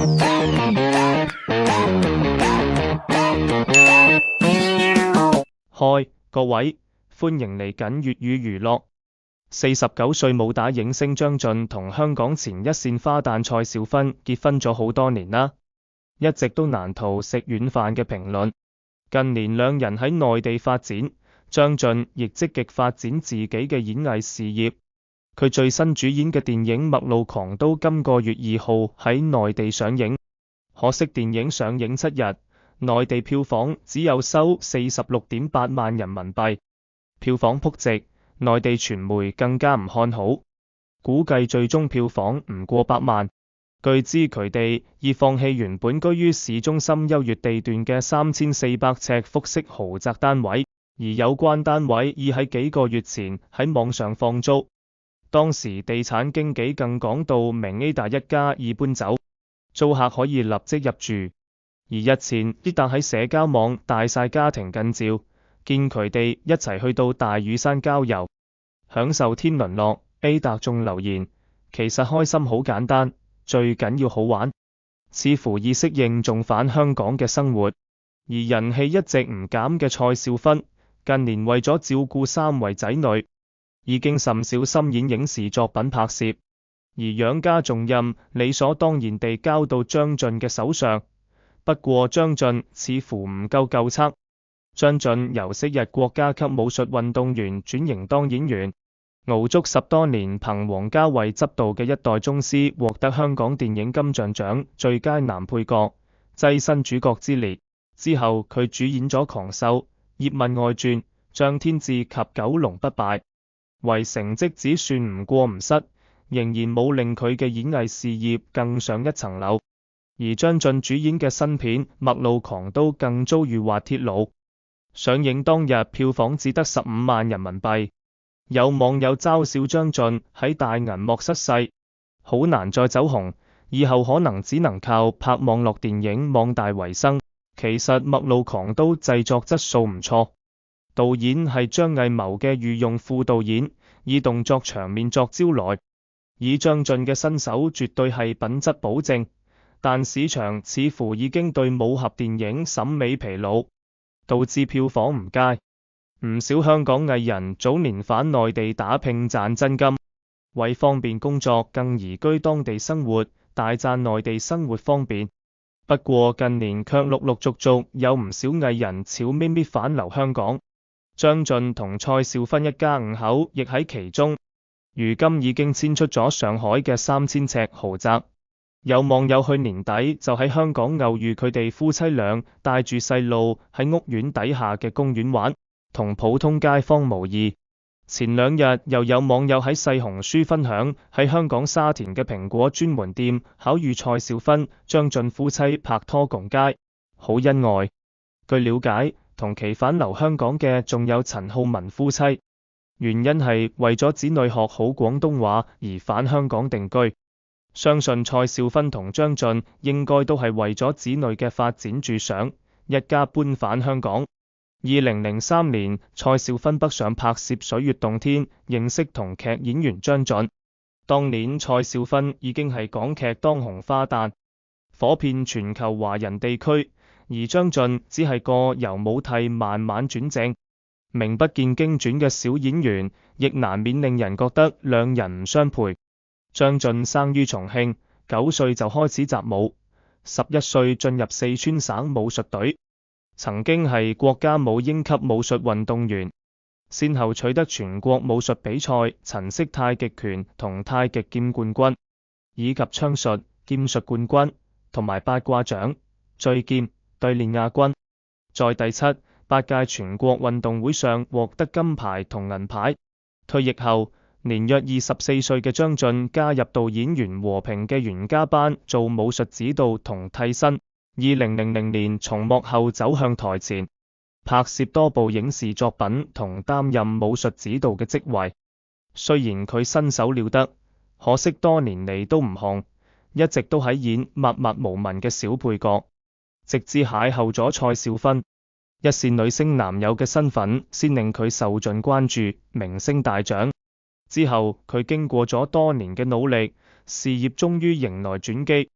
嗨，各位，歡迎嚟緊粵語娛樂。49歲武打影星張晉同香港前一線花旦蔡少芬結婚咗好多年啦，一直都難逃食軟飯嘅評論。近年兩人喺內地發展，張晉亦積極發展自己嘅演藝事業。佢最新主演嘅電影《陌路狂刀》今個月2號喺內地上映，可惜電影上映7日，內地票房只有收46.8萬人民幣，票房撲直，內地傳媒更加唔看好，估計最終票房唔過100萬。據知佢哋已放棄原本居於市中心優越地段嘅3400尺複式豪宅單位，而有關單位已喺幾個月前喺網上放租。當時地產經紀更講到明 Ada 一家已搬走，租客可以立即入住。而日前 Ada 喺社交網帶晒家庭近照，見佢哋一齊去到大嶼山郊遊，享受天倫樂。Ada 仲留言，其實開心好簡單，最緊要好玩，似乎已適應重返香港嘅生活。而人氣一直唔減嘅蔡少芬，近年為咗照顧3位仔女，已經甚少參演影視作品拍攝，而養家重任理所當然地交到張晉嘅手上。不過張晉似乎唔夠夠測。張晉由昔日國家級武術運動員轉型當演員，熬足10多年，憑王家衛執導嘅一代宗師獲得香港電影金像獎最佳男配角，躋身主角之列。之後佢主演咗《狂獸》、《葉問外傳》、《張天志》及《九龍不敗》，為成績只算唔過唔失，仍然冇令佢嘅演藝事業更上一層樓。而張晉主演嘅新片《陌路狂刀》更遭遇滑鐵盧，上映當日票房只得15萬人民幣。有網友嘲笑張晉喺大銀幕失勢，好難再走紅，以後可能只能靠拍網絡電影網大為生。其實《陌路狂刀》製作質素唔錯，導演係張藝謀嘅御用副導演，以動作場面作招來。以張晉嘅身手絕對係品質保證，但市場似乎已經對武俠電影審美疲勞，導致票房唔佳。唔少香港藝人早年返內地打拼賺真金，為方便工作更移居當地生活，大讚內地生活方便。不過近年卻陸續有唔少藝人悄咪咪返流香港，張晉同蔡少芬一家5口亦喺其中，如今已經遷出咗上海嘅3000尺豪宅。有網友去年底就喺香港偶遇佢哋夫妻倆帶住細路喺屋苑底下嘅公園玩，同普通街坊無異。前2日又有網友喺細紅書分享喺香港沙田嘅蘋果專門店巧遇蔡少芬、張晉夫妻拍拖共街，好恩愛。據了解，同期返流香港嘅仲有陳浩民夫妻，原因係為咗子女學好廣東話而返香港定居。相信蔡少芬同張晉應該都係為咗子女嘅發展著想，一家搬返香港。2003年，蔡少芬北上拍攝《水月洞天》，認識同劇演員張晉。當年蔡少芬已經係港劇當紅花旦，火遍全球華人地區，而張晉只係個由武替慢慢轉正、名不見經傳嘅小演員，亦難免令人覺得兩人唔相配。張晉生於重慶，9歲就開始習武，11歲進入四川省武術隊。曾經係國家武英級武術運動員，先後取得全國武術比賽陳式太極拳同太極劍冠軍，以及槍術、劍術冠軍，同埋八卦掌、墜劍、對練亞軍。在第7、8屆全國運動會上獲得金牌同銀牌。退役後，年約24歲嘅張晉加入導演袁和平嘅袁家班做武術指導同替身。2000年從幕後走向台前，拍攝多部影視作品同擔任武術指導嘅職位。雖然佢身手了得，可惜多年嚟都唔紅，一直都喺演默默無聞嘅小配角，直至邂逅咗蔡少芬，一線女星男友嘅身份先令佢受盡關注，名聲大漲。之後佢經過咗多年嘅努力，事業終於迎來轉機。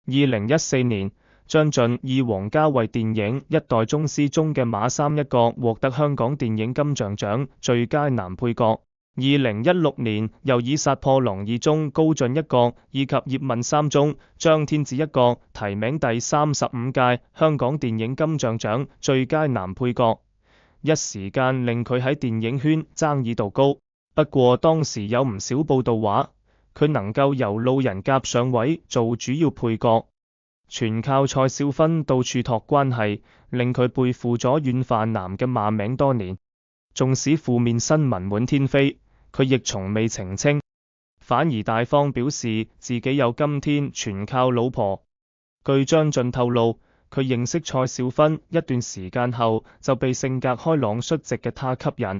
2014年，張晉以王家衛電影《一代宗師》中嘅馬三一角獲得香港電影金像獎最佳男配角。2016年，又以《殺破狼2》中高進一角以及《葉問3》中張天志一角提名第35屆香港電影金像獎最佳男配角，一時間令佢喺電影圈爭議度高。不過當時有唔少報道話，佢能夠由路人甲上位做主要配角，全靠蔡少芬到處託關係，令佢背負咗軟飯男嘅罵名多年。縱使負面新聞滿天飛，佢亦從未澄清，反而大方表示自己有今天全靠老婆。據張晉透露，佢認識蔡少芬一段時間後，就被性格開朗率直嘅她吸引，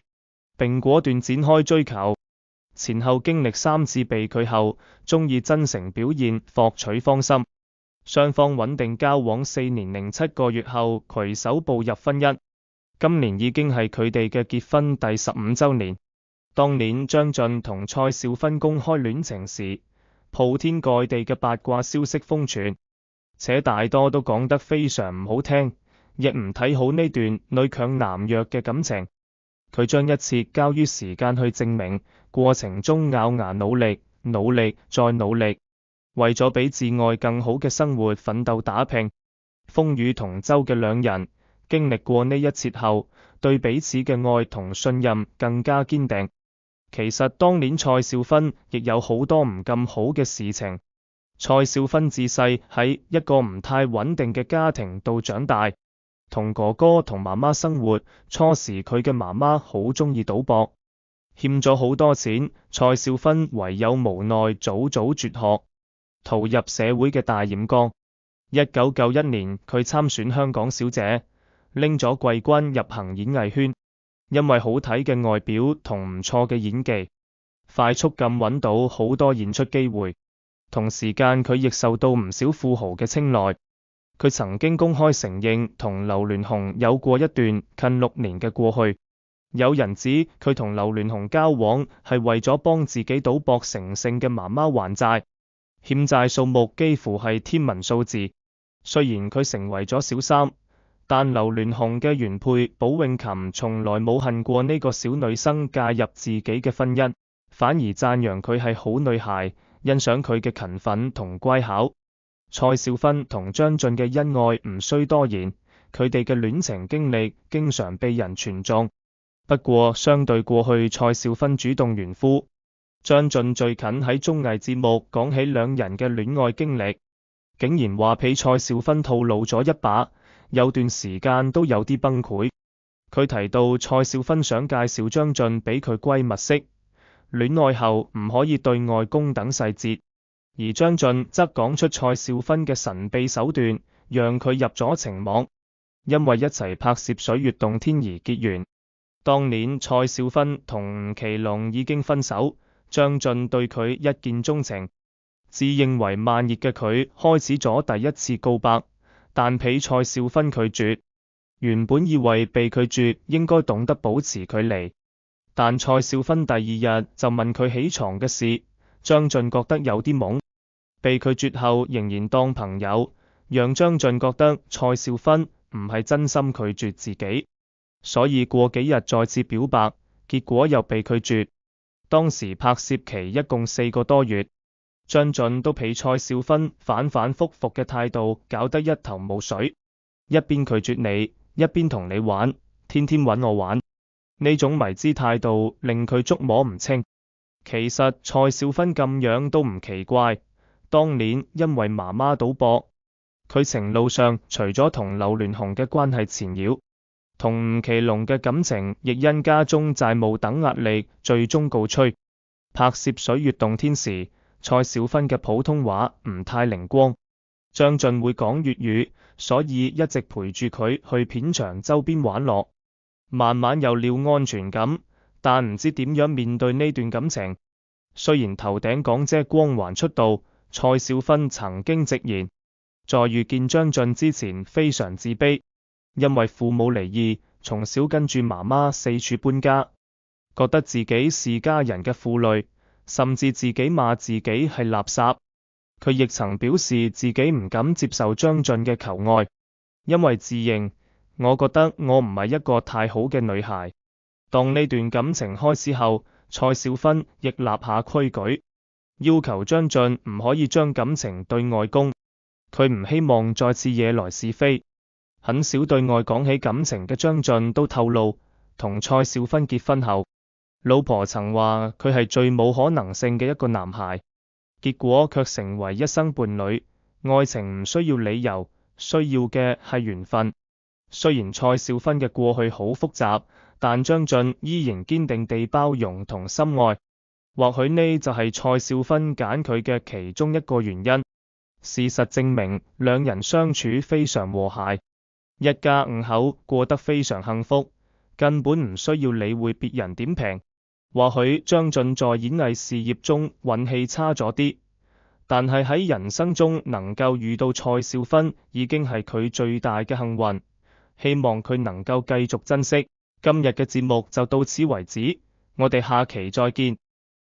並果斷展開追求。前後經歷3次被拒後，終以真誠表現獲取芳心。雙方穩定交往4年零7個月後，攜手步入婚姻。今年已經係佢哋嘅結婚第15週年。當年張晉同蔡少芬公開戀情時，鋪天蓋地嘅八卦消息瘋傳，且大多都講得非常唔好聽，亦唔睇好呢段女強男弱嘅感情。佢將一切交於時間去證明，過程中咬牙努力，努力再努力，為咗比自愛更好嘅生活奮鬥打拼。風雨同舟嘅兩人，經歷過呢一切後，對彼此嘅愛同信任更加堅定。其實當年蔡少芬亦有好多唔咁好嘅事情。蔡少芬自細喺一個唔太穩定嘅家庭度長大，同哥哥同媽媽生活。初時佢嘅媽媽好中意賭博，欠咗好多錢，蔡少芬唯有無奈早早輟學，逃入社會嘅大染缸。1991年佢參選香港小姐，拎咗季軍入行演藝圈。因為好睇嘅外表同唔錯嘅演技，快速咁揾到好多演出機會。同時間佢亦受到唔少富豪嘅青睞。佢曾經公開承認同劉鑾雄有過一段近6年嘅過去。有人指佢同劉鑾雄交往係為咗幫自己賭博成勝嘅媽媽還債，欠債數目幾乎係天文數字。雖然佢成為咗小三，但劉鑾雄嘅原配寶詠琴從來冇恨過呢個小女生介入自己嘅婚姻，反而讚揚佢係好女孩，欣賞佢嘅勤奮同乖巧。蔡少芬同張晉嘅恩愛唔需多言，佢哋嘅戀情經歷經常被人傳頌。不過相對過去蔡少芬主動炫富，張晉最近喺綜藝節目講起兩人嘅戀愛經歷，竟然話俾蔡少芬透露咗一把，有段時間都有啲崩潰。佢提到蔡少芬想介紹張晉俾佢閨蜜識，戀愛後唔可以對外公等細節，而張晉則講出蔡少芬嘅神秘手段，讓佢入咗情網，因為一齊拍攝《水月洞天》而結緣。當年蔡少芬同吳奇隆已經分手，張晉對佢一見鍾情，自認為慢熱嘅佢開始咗第一次告白，但被蔡少芬拒絕。原本以為被拒絕應該懂得保持距離，但蔡少芬第2日就問佢起床嘅事，張晉覺得有啲懵。被拒絕後仍然當朋友，讓張晉覺得蔡少芬唔係真心拒絕自己，所以過幾日再次表白，結果又被拒絕。當時拍攝期一共4個多月，張晉都被蔡少芬反反复复嘅態度搞得一頭霧水，一邊拒絕你，一邊同你玩，天天搵我玩，呢種迷之態度令佢捉摸唔清。其實蔡少芬咁樣都唔奇怪，當年因為媽媽賭博，佢情路上除咗同劉鑾雄嘅關係纏繞，同吳奇隆嘅感情亦因家中債務等壓力最終告吹。拍攝《水月洞天》時，蔡少芬嘅普通話唔太靈光，張晉會講粵語，所以一直陪住佢去片場周邊玩樂，慢慢有了安全感，但唔知點樣面對呢段感情。雖然頭頂港姐光環出道，蔡少芬曾經直言，在遇見張晉之前非常自卑，因為父母離異，從小跟住媽媽四處搬家，覺得自己是家人嘅負累，甚至自己罵自己係垃圾。佢亦曾表示自己唔敢接受張晉嘅求愛，因為自認我覺得我唔係一個太好嘅女孩。當呢段感情開始後，蔡少芬亦立下規矩，要求張晉唔可以將感情對外公。佢唔希望再次惹來是非。很少對外講起感情嘅張晉都透露，同蔡少芬結婚後，老婆曾話佢係最冇可能性嘅一個男孩，結果卻成為一生伴侶。愛情唔需要理由，需要嘅係緣分。雖然蔡少芬嘅過去好複雜，但張晉依然堅定地包容同深愛。或許呢就係蔡少芬揀佢嘅其中一個原因。事實證明，兩人相處非常和諧，一家五口過得非常幸福，根本唔需要理會別人點評。或許張晉在演藝事業中運氣差咗啲，但係喺人生中能夠遇到蔡少芬已經係佢最大嘅幸運。希望佢能夠繼續珍惜。今日嘅節目就到此為止，我哋下期再見。